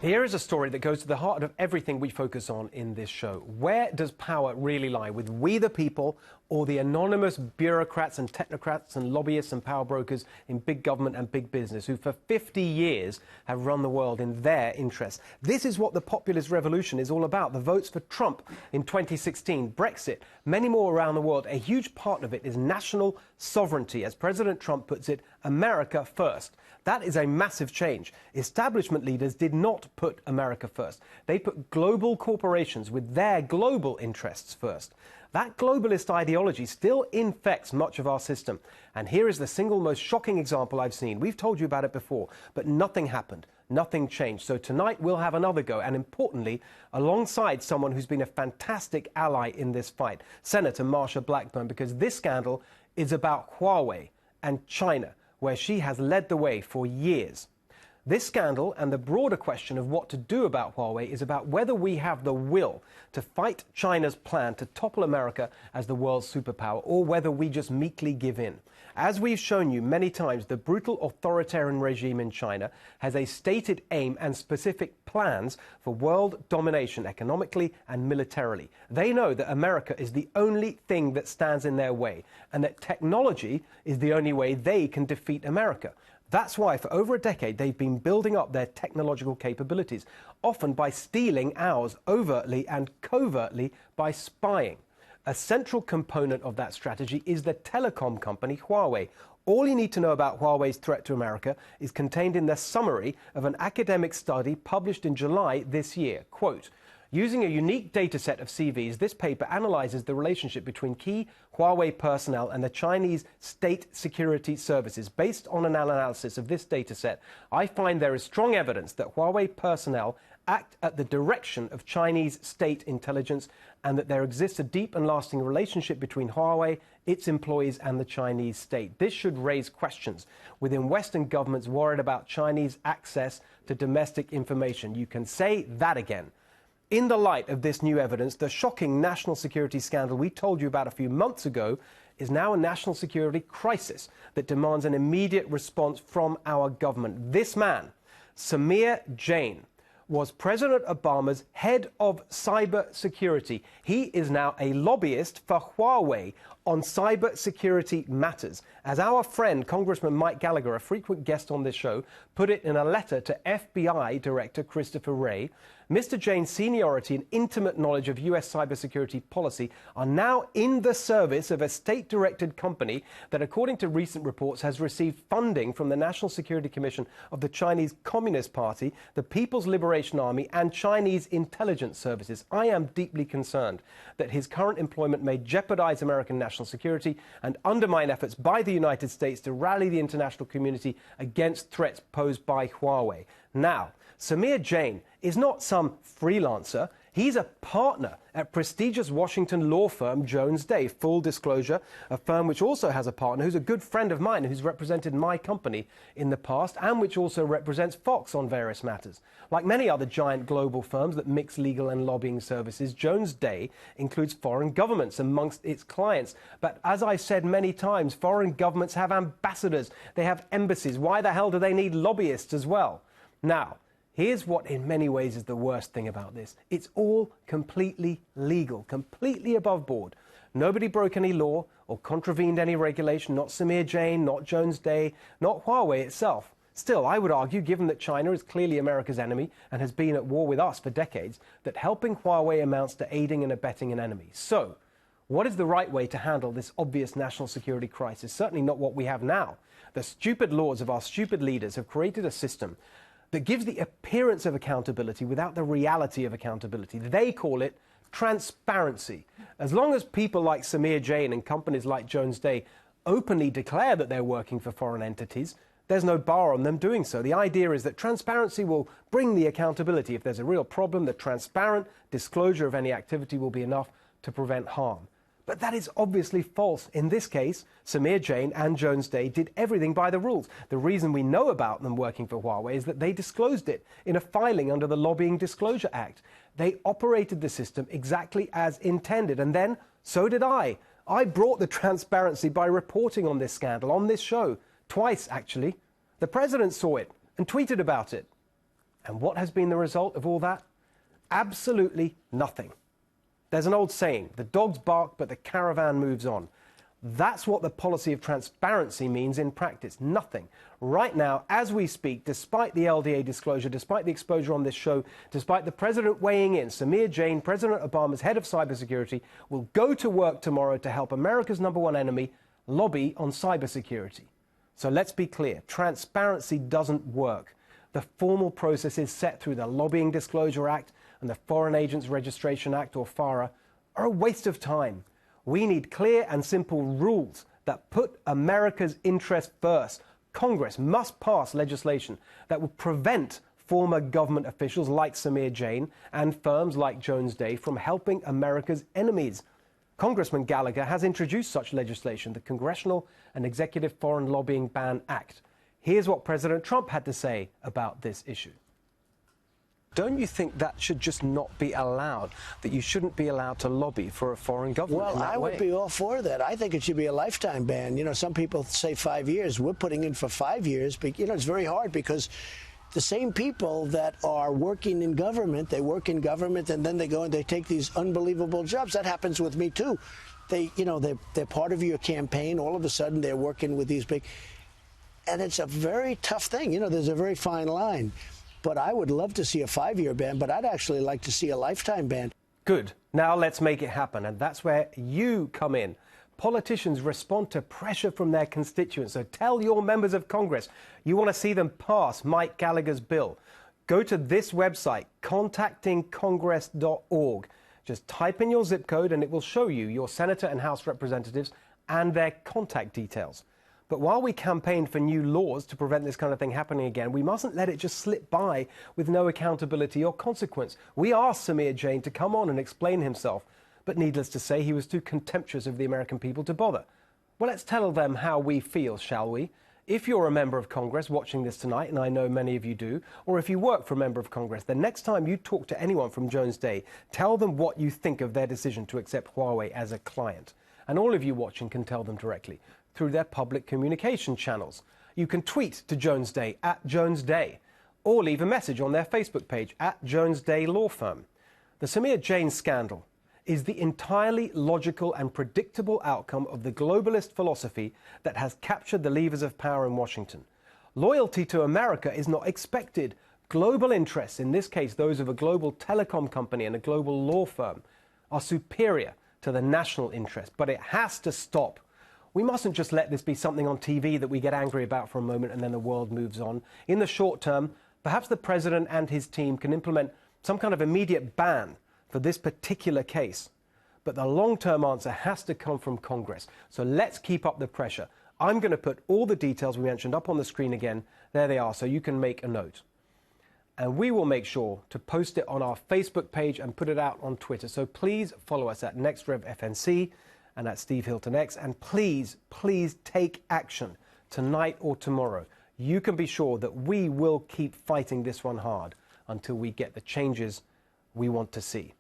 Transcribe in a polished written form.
Here is a story that goes to the heart of everything we focus on in this show. Where does power really lie? With we the people or the anonymous bureaucrats and technocrats and lobbyists and power brokers in big government and big business who for 50 years have run the world in their interests? This is what the populist revolution is all about. The votes for Trump in 2016, Brexit, many more around the world. A huge part of it is national sovereignty. As President Trump puts it, America first. That is a massive change. Establishment leaders did not put America first. They put global corporations with their global interests first. That globalist ideology still infects much of our system. And here is the single most shocking example I've seen. We've told you about it before, but nothing happened. Nothing changed. So tonight we'll have another go, and importantly, alongside someone who's been a fantastic ally in this fight, Senator Marsha Blackburn, because this scandal is about Huawei and China, where she has led the way for years. This scandal and the broader question of what to do about Huawei is about whether we have the will to fight China's plan to topple America as the world's superpower, or whether we just meekly give in. As we've shown you many times, the brutal authoritarian regime in China has a stated aim and specific plans for world domination economically and militarily. They know that America is the only thing that stands in their way, and that technology is the only way they can defeat America. That's why for over a decade they've been building up their technological capabilities, often by stealing ours overtly and covertly by spying. A central component of that strategy is the telecom company Huawei. All you need to know about Huawei's threat to America is contained in the summary of an academic study published in July this year. Quote, using a unique data set of CVs, this paper analyzes the relationship between key Huawei personnel and the Chinese state security services. Based on an analysis of this data set, I find there is strong evidence that Huawei personnel act at the direction of Chinese state intelligence, and that there exists a deep and lasting relationship between Huawei, its employees, and the Chinese state. This should raise questions within Western governments worried about Chinese access to domestic information. You can say that again. In the light of this new evidence, the shocking national security scandal we told you about a few months ago is now a national security crisis that demands an immediate response from our government. This man, Samir Jain, was President Obama's head of cyber security. He is now a lobbyist for Huawei on cyber security matters. As our friend Congressman Mike Gallagher, a frequent guest on this show, put it in a letter to FBI Director Christopher Wray, Mr. Jain's seniority and intimate knowledge of U.S. cybersecurity policy are now in the service of a state-directed company that, according to recent reports, has received funding from the National Security Commission of the Chinese Communist Party, the People's Liberation Army, and Chinese intelligence services. I am deeply concerned that his current employment may jeopardize American national security and undermine efforts by the United States to rally the international community against threats posed by Huawei. Now, Samir Jain is not some freelancer. He's a partner at prestigious Washington law firm Jones Day. Full disclosure, a firm which also has a partner who's a good friend of mine, who's represented my company in the past, and which also represents Fox on various matters. Like many other giant global firms that mix legal and lobbying services, Jones Day includes foreign governments amongst its clients. But as I've said many times, foreign governments have ambassadors. They have embassies. Why the hell do they need lobbyists as well? Now, here's what in many ways is the worst thing about this. It's all completely legal, completely above board. Nobody broke any law or contravened any regulation, not Samir Jain, not Jones Day, not Huawei itself. Still, I would argue, given that China is clearly America's enemy and has been at war with us for decades, that helping Huawei amounts to aiding and abetting an enemy. So, what is the right way to handle this obvious national security crisis? Certainly not what we have now. The stupid laws of our stupid leaders have created a system that gives the appearance of accountability without the reality of accountability. They call it transparency. As long as people like Samir Jain and companies like Jones Day openly declare that they're working for foreign entities, there's no bar on them doing so. The idea is that transparency will bring the accountability. If there's a real problem, the transparent disclosure of any activity will be enough to prevent harm. But that is obviously false. In this case, Samir Jain and Jones Day did everything by the rules. The reason we know about them working for Huawei is that they disclosed it in a filing under the Lobbying Disclosure Act. They operated the system exactly as intended. And then, so did I. I brought the transparency by reporting on this scandal, on this show. Twice, actually. The president saw it and tweeted about it. And what has been the result of all that? Absolutely nothing. There's an old saying, the dogs bark, but the caravan moves on. That's what the policy of transparency means in practice. Nothing. Right now, as we speak, despite the LDA disclosure, despite the exposure on this show, despite the president weighing in, Samir Jain, President Obama's head of cybersecurity, will go to work tomorrow to help America's #1 enemy lobby on cybersecurity. So let's be clear. Transparency doesn't work. The formal process is set through the Lobbying Disclosure Act and the Foreign Agents Registration Act, or FARA, are a waste of time. We need clear and simple rules that put America's interest first. Congress must pass legislation that would prevent former government officials like Samir Jain and firms like Jones Day from helping America's enemies. Congressman Gallagher has introduced such legislation, the Congressional and Executive Foreign Lobbying Ban Act. Here's what President Trump had to say about this issue. Don't you think that should just not be allowed, that you shouldn't be allowed to lobby for a foreign government in that way? Well, I would be all for that. I think it should be a lifetime ban. You know, some people say 5 years. We're putting in for 5 years. But, you know, it's very hard because the same people that are working in government, they work in government and then they go and they take these unbelievable jobs. That happens with me, too. They're part of your campaign. All of a sudden, they're working with these big... And it's a very tough thing. You know, there's a very fine line. But I would love to see a 5-year ban, but I'd actually like to see a lifetime ban. Good. Now let's make it happen. And that's where you come in. Politicians respond to pressure from their constituents. So tell your members of Congress you want to see them pass Mike Gallagher's bill. Go to this website, contactingcongress.org. Just type in your zip code and it will show you your senator and House representatives and their contact details. But while we campaign for new laws to prevent this kind of thing happening again, we mustn't let it just slip by with no accountability or consequence. We asked Samir Jain to come on and explain himself, but needless to say, he was too contemptuous of the American people to bother. Well, let's tell them how we feel, shall we? If you're a member of Congress watching this tonight, and I know many of you do, or if you work for a member of Congress, the next time you talk to anyone from Jones Day, tell them what you think of their decision to accept Huawei as a client. And all of you watching can tell them directly through their public communication channels. You can tweet to Jones Day @JonesDay, or leave a message on their Facebook page @JonesDay Law Firm. The Samir Jain scandal is the entirely logical and predictable outcome of the globalist philosophy that has captured the levers of power in Washington. Loyalty to America is not expected. Global interests, in this case those of a global telecom company and a global law firm, are superior to the national interest. But it has to stop. We mustn't just let this be something on TV that we get angry about for a moment and then the world moves on. In the short term, perhaps the president and his team can implement some kind of immediate ban for this particular case. But the long-term answer has to come from Congress. So let's keep up the pressure. I'm going to put all the details we mentioned up on the screen again. There they are, so you can make a note. And we will make sure to post it on our Facebook page and put it out on Twitter. So please follow us at NextRevFNC and at Steve Hilton X. And please, please take action tonight or tomorrow. You can be sure that we will keep fighting this one hard until we get the changes we want to see.